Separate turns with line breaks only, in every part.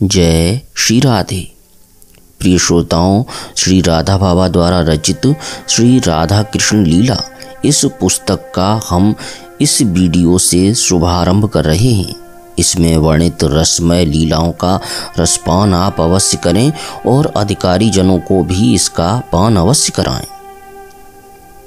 जय श्री राधे। प्रिय श्रोताओं, श्री राधा बाबा द्वारा रचित श्री राधा कृष्ण लीला इस पुस्तक का हम इस वीडियो से शुभारंभ कर रहे हैं। इसमें वर्णित रसमय लीलाओं का रसपान आप अवश्य करें और अधिकारी जनों को भी इसका पान अवश्य कराएं।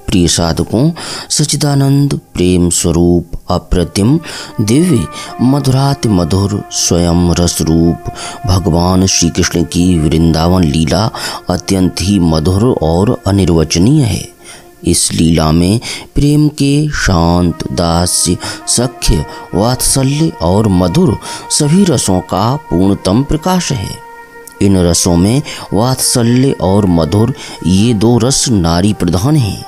प्रिय साधकों, सच्चिदानंद प्रेम स्वरूप अप्रतिम दिव्य मधुराति मधुर स्वयं रस रूप भगवान श्री कृष्ण की वृंदावन लीला अत्यंत ही मधुर और अनिर्वचनीय है। इस लीला में प्रेम के शांत, दास्य, सख्य, वात्सल्य और मधुर सभी रसों का पूर्णतम प्रकाश है। इन रसों में वात्सल्य और मधुर ये दो रस नारी प्रधान हैं।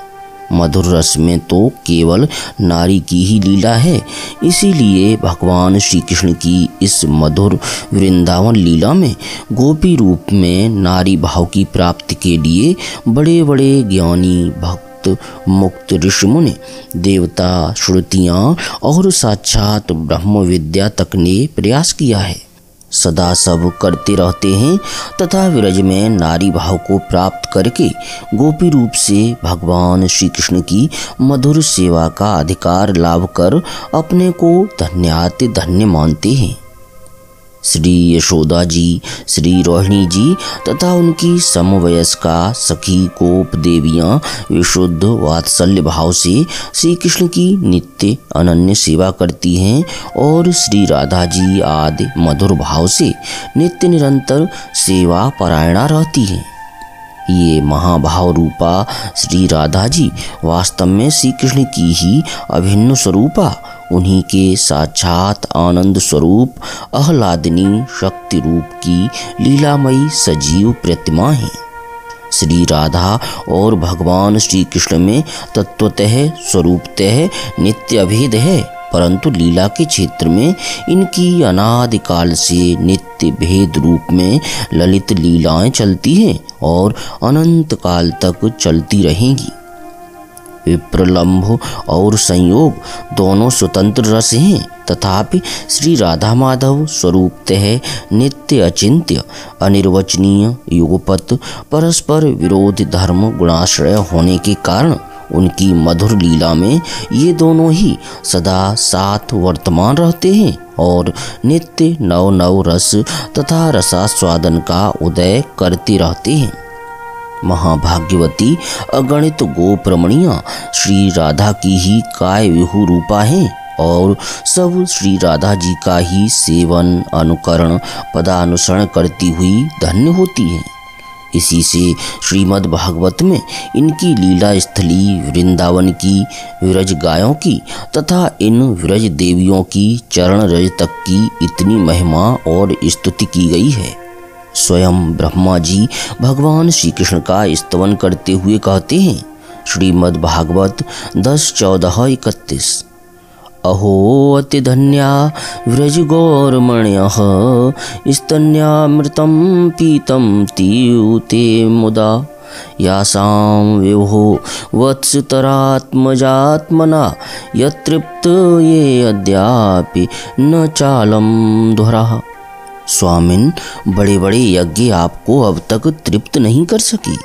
मधुर रस में तो केवल नारी की ही लीला है, इसीलिए भगवान श्री कृष्ण की इस मधुर वृंदावन लीला में गोपी रूप में नारी भाव की प्राप्ति के लिए बड़े बड़े ज्ञानी भक्त, मुक्त ऋषि मुनि, देवता, श्रुतियाँ और साक्षात ब्रह्म विद्या तक ने प्रयास किया है। सदा सब करते रहते हैं तथा विरज में नारी भाव को प्राप्त करके गोपी रूप से भगवान श्री कृष्ण की मधुर सेवा का अधिकार लाभ कर अपने को धन्याति धन्य मानते हैं। श्री यशोदा जी, श्री रोहिणी जी तथा उनकी समवयस्का सखी गोप देवियाँ विशुद्ध वात्सल्य भाव से श्री कृष्ण की नित्य अनन्य सेवा करती हैं और श्री राधा जी आदि मधुर भाव से नित्य निरंतर सेवा परायणा रहती हैं। ये महाभाव रूपा श्री राधा जी वास्तव में श्री कृष्ण की ही अभिन्न स्वरूपा, उन्हीं के साक्षात आनंद स्वरूप आह्लादिनी शक्ति रूप की लीलामयी सजीव प्रतिमा है। श्री राधा और भगवान श्री कृष्ण में तत्वतः स्वरूपतः नित्य अभेद है, परंतु लीला के क्षेत्र में इनकी अनादिकाल से नित्य भेद रूप में ललित लीलाएं चलती हैं और अनंत काल तक चलती रहेंगी। विप्रलंभ और संयोग दोनों स्वतंत्र रस हैं, तथापि श्री राधा माधव स्वरूपतः नित्य अचिंत्य अनिर्वचनीय युगपत परस्पर विरोधी धर्म गुणाश्रय होने के कारण उनकी मधुर लीला में ये दोनों ही सदा साथ वर्तमान रहते हैं और नित्य नव नव रस तथा रसास्वादन का उदय करते रहते हैं। महाभाग्यवती अगणित गोप रमणियाँ श्री राधा की ही काय विहु रूपा हैं और सब श्री राधा जी का ही सेवन, अनुकरण, पदानुसरण करती हुई धन्य होती हैं। इसी से श्रीमद् भागवत में इनकी लीला स्थली वृंदावन की, विरज गायों की तथा इन विरज देवियों की चरण रज तक की इतनी महिमा और स्तुति की गई है। स्वयं ब्रह्मा जी भगवान श्री कृष्ण का स्तवन करते हुए कहते हैं, श्रीमद् भागवत 10:14-31, अहो अति धन्या व्रज गौरमण्यः स्तन्यामृतं पीतं तीयुते मुदा यासां विभो वत्सतरात्मजात्मना यतृप्त ये अद्यापि न चालं धुरः। स्वामिन, बड़े बड़े यज्ञ आपको अब तक तृप्त नहीं कर सकी,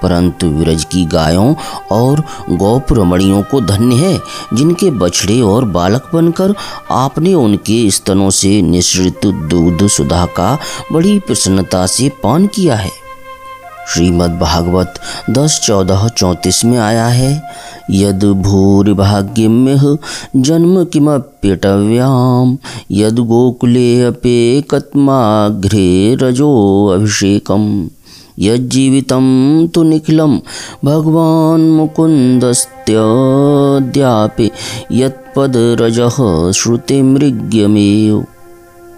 परंतु विरज की गायों और गोप रमणियों को धन्य है जिनके बछड़े और बालक बनकर आपने उनके स्तनों से निःसृत दूध सुधा का बड़ी प्रसन्नता से पान किया है। श्रीमद् भागवत 10:14-34 में आया है, यद भूरिभाग्यम्यः जन्म किमप्यटव्याम यद गोकुले अपेकत्माघ्रे रजो अभिषेकम यज्जीवितं तु निखिलं भगवान् मुकुन्दस्त्याद्यापि यत्पदरजः श्रुतिमृग्यमेव।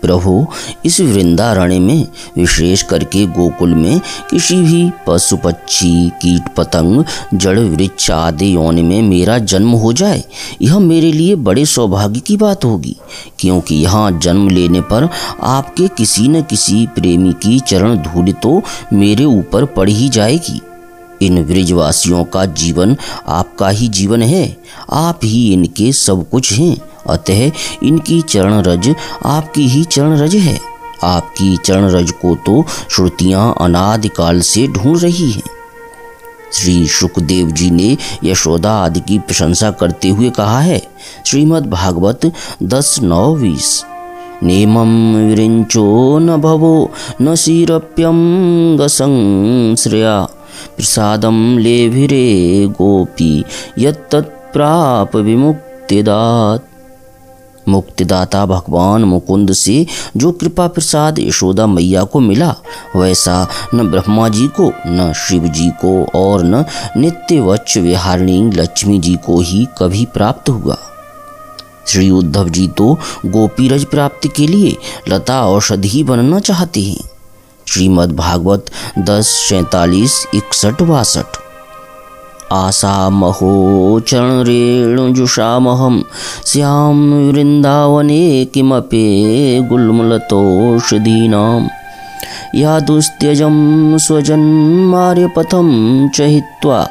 प्रभु, इस वृंदारण्य में विशेष करके गोकुल में किसी भी पशु पक्षी कीट पतंग जड़ वृक्ष आदि योनि में मेरा जन्म हो जाए, यह मेरे लिए बड़े सौभाग्य की बात होगी, क्योंकि यहाँ जन्म लेने पर आपके किसी न किसी प्रेमी की चरण धूलि तो मेरे ऊपर पड़ ही जाएगी। इन ब्रिजवासियों का जीवन आपका ही जीवन है, आप ही इनके सब कुछ हैं, अतः इनकी चरण रज आपकी ही चरण रज है। आपकी चरण रज को तो श्रुतियां अनादिकाल से ढूंढ रही हैं। श्री सुखदेव जी ने यशोदा आदि की प्रशंसा करते हुए कहा है, श्रीमद् भागवत 10:9-20। नेमं विरिंचो न भवो न सीरप्यं संश्रया प्रसादं लेभिरे गोपी यत्तत्प्राप विमुक्तिदात। मुक्तिदाता भगवान मुकुंद से जो कृपा प्रसाद यशोदा मैया को मिला, वैसा न ब्रह्मा जी को, न शिव जी को और न नित्य वच्च विहारिणी लक्ष्मी जी को ही कभी प्राप्त हुआ। श्री उद्धव जी तो गोपी रज प्राप्ति के लिए लता औषधि बनना चाहते हैं। श्रीमद् भागवत 10:47-61-62। आसामहो चरणरेणुजुषामहं स्याम वृंदावने किमपि गुल्मलतोषधीनां यादुस्त्यजं स्वजन्मार्यपथं च हित्वा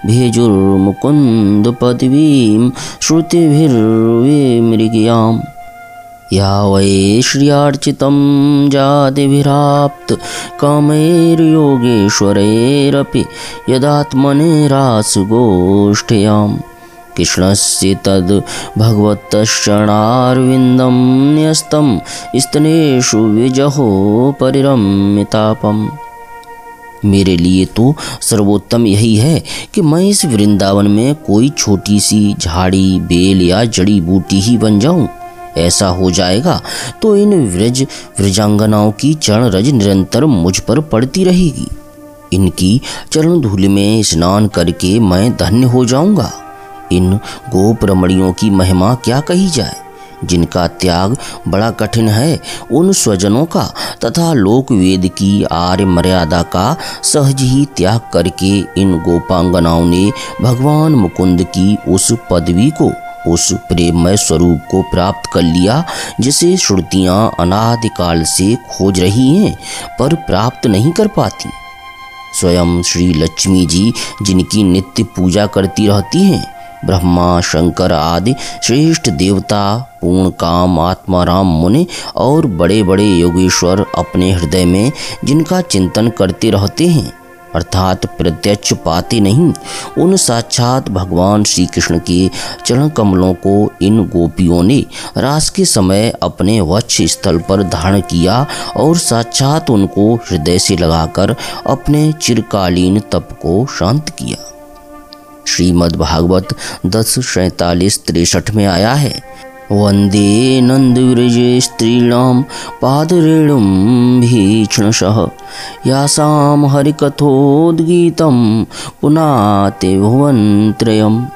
भेजुर्मुकुन्दपदवीं श्रुतिभिर्विमृग्याम्। या वै श्रियार्चितं जातिभिराप्त कामैर्योगेश्वरैरपि यदात्मनेरासगोष्ठयाम्। कृष्णस्य तद् भगवतश्चरणारविन्दं न्यस्तं स्तनेषु विजहो परिरम्यतापम्। मेरे लिए तो सर्वोत्तम यही है कि मैं इस वृंदावन में कोई छोटी सी झाड़ी, बेल या जड़ी बूटी ही बन जाऊं। ऐसा हो जाएगा तो इन व्रजांगनाओं की चरण रज निरंतर मुझ पर पड़ती रहेगी। इनकी चरण धूलि में स्नान करके मैं धन्य हो जाऊंगा। इन गोप रमणियों की महिमा क्या कही जाए, जिनका त्याग बड़ा कठिन है। उन स्वजनों का तथा लोक वेद की आर्य मर्यादा का सहज ही त्याग करके इन गोपांगनाओं ने भगवान मुकुंद की उस पदवी को, उस प्रेममय स्वरूप को प्राप्त कर लिया, जिसे श्रुतियां अनादिकाल से खोज रही हैं पर प्राप्त नहीं कर पाती। स्वयं श्री लक्ष्मी जी जिनकी नित्य पूजा करती रहती हैं, ब्रह्मा शंकर आदि श्रेष्ठ देवता, पूर्ण काम आत्माराम मुनि और बड़े बड़े योगेश्वर अपने हृदय में जिनका चिंतन करते रहते हैं, अर्थात प्रत्यक्ष पाते नहीं, उन साक्षात भगवान श्री कृष्ण के चरण कमलों को इन गोपियों ने रास के समय अपने वक्ष स्थल पर धारण किया और साक्षात उनको हृदय से लगाकर अपने चिरकालीन तप को शांत किया। श्रीमद् भागवत 10:47-63 में आया है, वंदे नंदव्रजे स्त्रीणां पादरेणुं भीक्ष्णशः यासां हरिकथोद्गीतं पुनाते भुवनत्रयम्।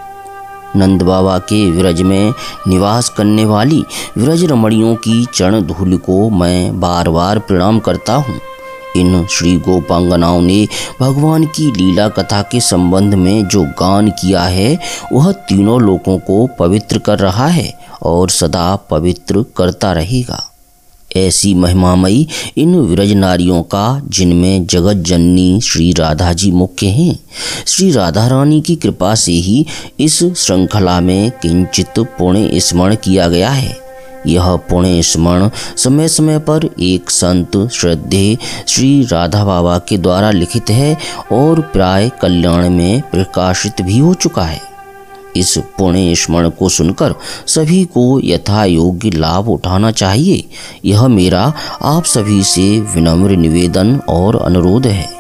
नंद बाबा के विरज में निवास करने वाली विरज रमणियों की चरण धूलि को मैं बार बार प्रणाम करता हूँ। इन श्री गोपांगनाओं ने भगवान की लीला कथा के संबंध में जो गान किया है, वह तीनों लोकों को पवित्र कर रहा है और सदा पवित्र करता रहेगा। ऐसी महिमामयी इन विरज नारियों का, जिनमें जगत जननी श्री राधा जी मुख्य हैं, श्री राधा रानी की कृपा से ही इस श्रृंखला में किंचित पुण्य स्मरण किया गया है। यह पुण्य स्मरण समय समय पर एक संत श्रद्धेय श्री राधा बाबा के द्वारा लिखित है और प्राय कल्याण में प्रकाशित भी हो चुका है। इस पुण्य स्मरण को सुनकर सभी को यथा योग्य लाभ उठाना चाहिए। यह मेरा आप सभी से विनम्र निवेदन और अनुरोध है।